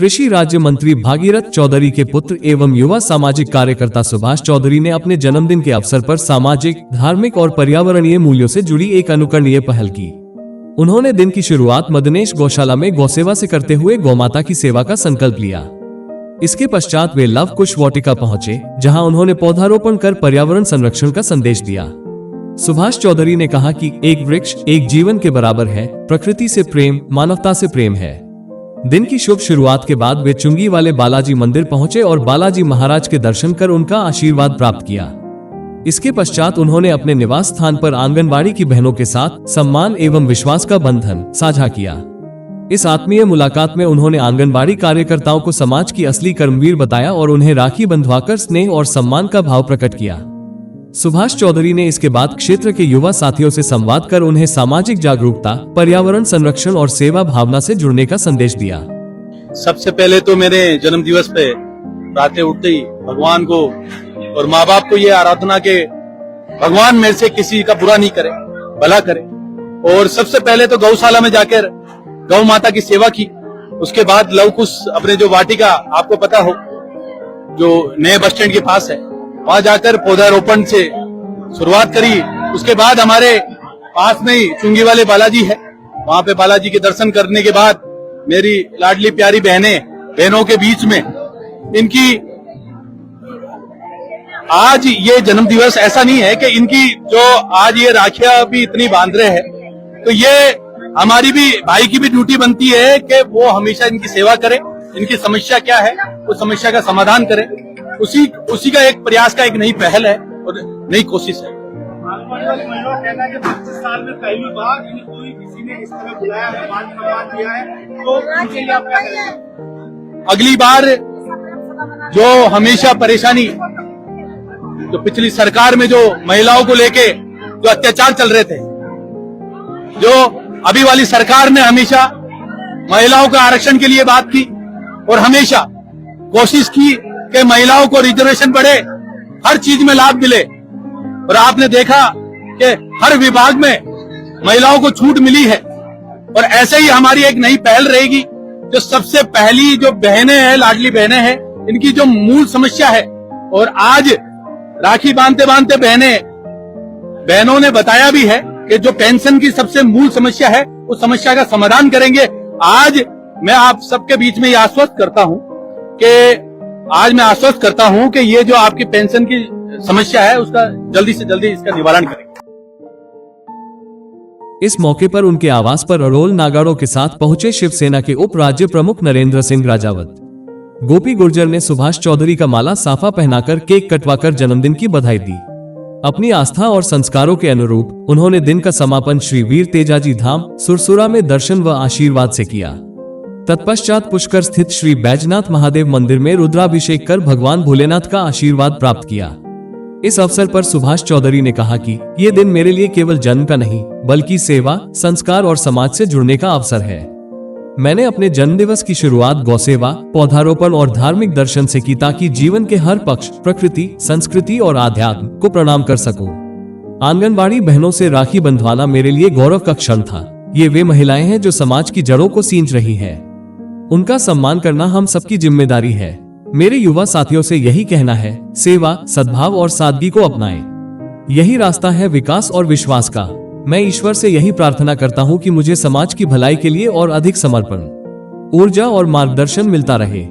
कृषि राज्य मंत्री भागीरथ चौधरी के पुत्र एवं युवा सामाजिक कार्यकर्ता सुभाष चौधरी ने अपने जन्मदिन के अवसर पर सामाजिक, धार्मिक और पर्यावरणीय मूल्यों से जुड़ी एक अनुकरणीय पहल की। उन्होंने दिन की शुरुआत मदनेश गौशाला में गौसेवा से करते हुए गौमाता की सेवा का संकल्प लिया। इसके पश्चात वे लव कुश वाटिका पहुंचे, जहां उन्होंने पौधारोपण कर पर्यावरण संरक्षण का संदेश दिया। सुभाष चौधरी ने कहा कि एक वृक्ष एक जीवन के बराबर है, प्रकृति से प्रेम मानवता से प्रेम है। दिन की शुभ शुरुआत के बाद वे चुंगी वाले बालाजी मंदिर पहुंचे और बालाजी महाराज के दर्शन कर उनका आशीर्वाद प्राप्त किया। इसके पश्चात उन्होंने अपने निवास स्थान पर आंगनबाड़ी की बहनों के साथ सम्मान एवं विश्वास का बंधन साझा किया। इस आत्मीय मुलाकात में उन्होंने आंगनबाड़ी कार्यकर्ताओं को समाज की असली कर्मवीर बताया और उन्हें राखी बंधवाकर स्नेह और सम्मान का भाव प्रकट किया। सुभाष चौधरी ने इसके बाद क्षेत्र के युवा साथियों से संवाद कर उन्हें सामाजिक जागरूकता, पर्यावरण संरक्षण और सेवा भावना से जुड़ने का संदेश दिया। सबसे पहले तो मेरे जन्म दिवस पे रातें उठते ही भगवान को और माँ बाप को ये आराधना के भगवान मेरे से किसी का बुरा नहीं करे, भला करे। और सबसे पहले तो गौशाला में जाकर गौ माता की सेवा की। उसके बाद लव कुश अपने जो वाटिका आपको पता हो जो नए बस स्टैंड के पास है, वहां जाकर पौधारोपण से शुरुआत करी। उसके बाद हमारे पास में ही चुंगी वाले बालाजी है, वहां पे बालाजी के दर्शन करने के बाद मेरी लाडली प्यारी बहनों के बीच में इनकी आज ये जन्म दिवस ऐसा नहीं है कि इनकी जो आज ये राखियां भी इतनी बांध रहे हैं, तो ये हमारी भी भाई की भी ड्यूटी बनती है कि वो हमेशा इनकी सेवा करे। इनकी समस्या क्या है उस समस्या का समाधान करे। उसी का एक प्रयास का एक नई पहल है और नई कोशिश है। कहना है कि 25 साल में पहली बार किसी ने इस तरह बुलाया है, मान दिया है, तो उनके लिए आप क्या करेंगे? अगली बार जो हमेशा परेशानी जो पिछली सरकार में जो महिलाओं को लेके जो अत्याचार चल रहे थे, जो अभी वाली सरकार ने हमेशा महिलाओं के आरक्षण के लिए बात की और हमेशा कोशिश की कि महिलाओं को रिजर्वेशन बढ़े, हर चीज में लाभ मिले। और आपने देखा कि हर विभाग में महिलाओं को छूट मिली है। और ऐसे ही हमारी एक नई पहल रहेगी। जो सबसे पहली जो बहनें हैं, लाडली बहनें हैं, इनकी जो मूल समस्या है, और आज राखी बांधते बांधते बहनों ने बताया भी है कि जो पेंशन की सबसे मूल समस्या है, उस समस्या का समाधान करेंगे। आज मैं आप सबके बीच में ये आश्वस्त करता हूं कि ये जो आपकी पेंशन की समस्या है, उसका जल्दी से जल्दी इसका निवारण करेंगे। इस मौके पर उनके आवास पर अरोल नागाड़ों के साथ पहुंचे शिवसेना के उप राज्य प्रमुख नरेंद्र सिंह राजावत। गोपी गुर्जर ने सुभाष चौधरी का माला साफा पहनाकर केक कटवाकर जन्मदिन की बधाई दी। अपनी आस्था और संस्कारों के अनुरूप उन्होंने दिन का समापन श्री वीर तेजाजी धाम सुरसुरा में दर्शन व आशीर्वाद से किया। तत्पश्चात पुष्कर स्थित श्री बैजनाथ महादेव मंदिर में रुद्राभिषेक कर भगवान भोलेनाथ का आशीर्वाद प्राप्त किया। इस अवसर पर सुभाष चौधरी ने कहा कि ये दिन मेरे लिए केवल जन्म का नहीं, बल्कि सेवा, संस्कार और समाज से जुड़ने का अवसर है। मैंने अपने जन्मदिवस की शुरुआत गौसेवा, पौधारोपण और धार्मिक दर्शन से की, ताकि जीवन के हर पक्ष, प्रकृति, संस्कृति और आध्यात्म को प्रणाम कर सकूं। आंगनबाड़ी बहनों से राखी बंधवाना मेरे लिए गौरव का क्षण था। ये वे महिलाएं हैं जो समाज की जड़ों को सींच रही हैं। उनका सम्मान करना हम सबकी जिम्मेदारी है। मेरे युवा साथियों से यही कहना है, सेवा, सद्भाव और सादगी को अपनाएं। यही रास्ता है विकास और विश्वास का। मैं ईश्वर से यही प्रार्थना करता हूँ कि मुझे समाज की भलाई के लिए और अधिक समर्पण, ऊर्जा और मार्गदर्शन मिलता रहे।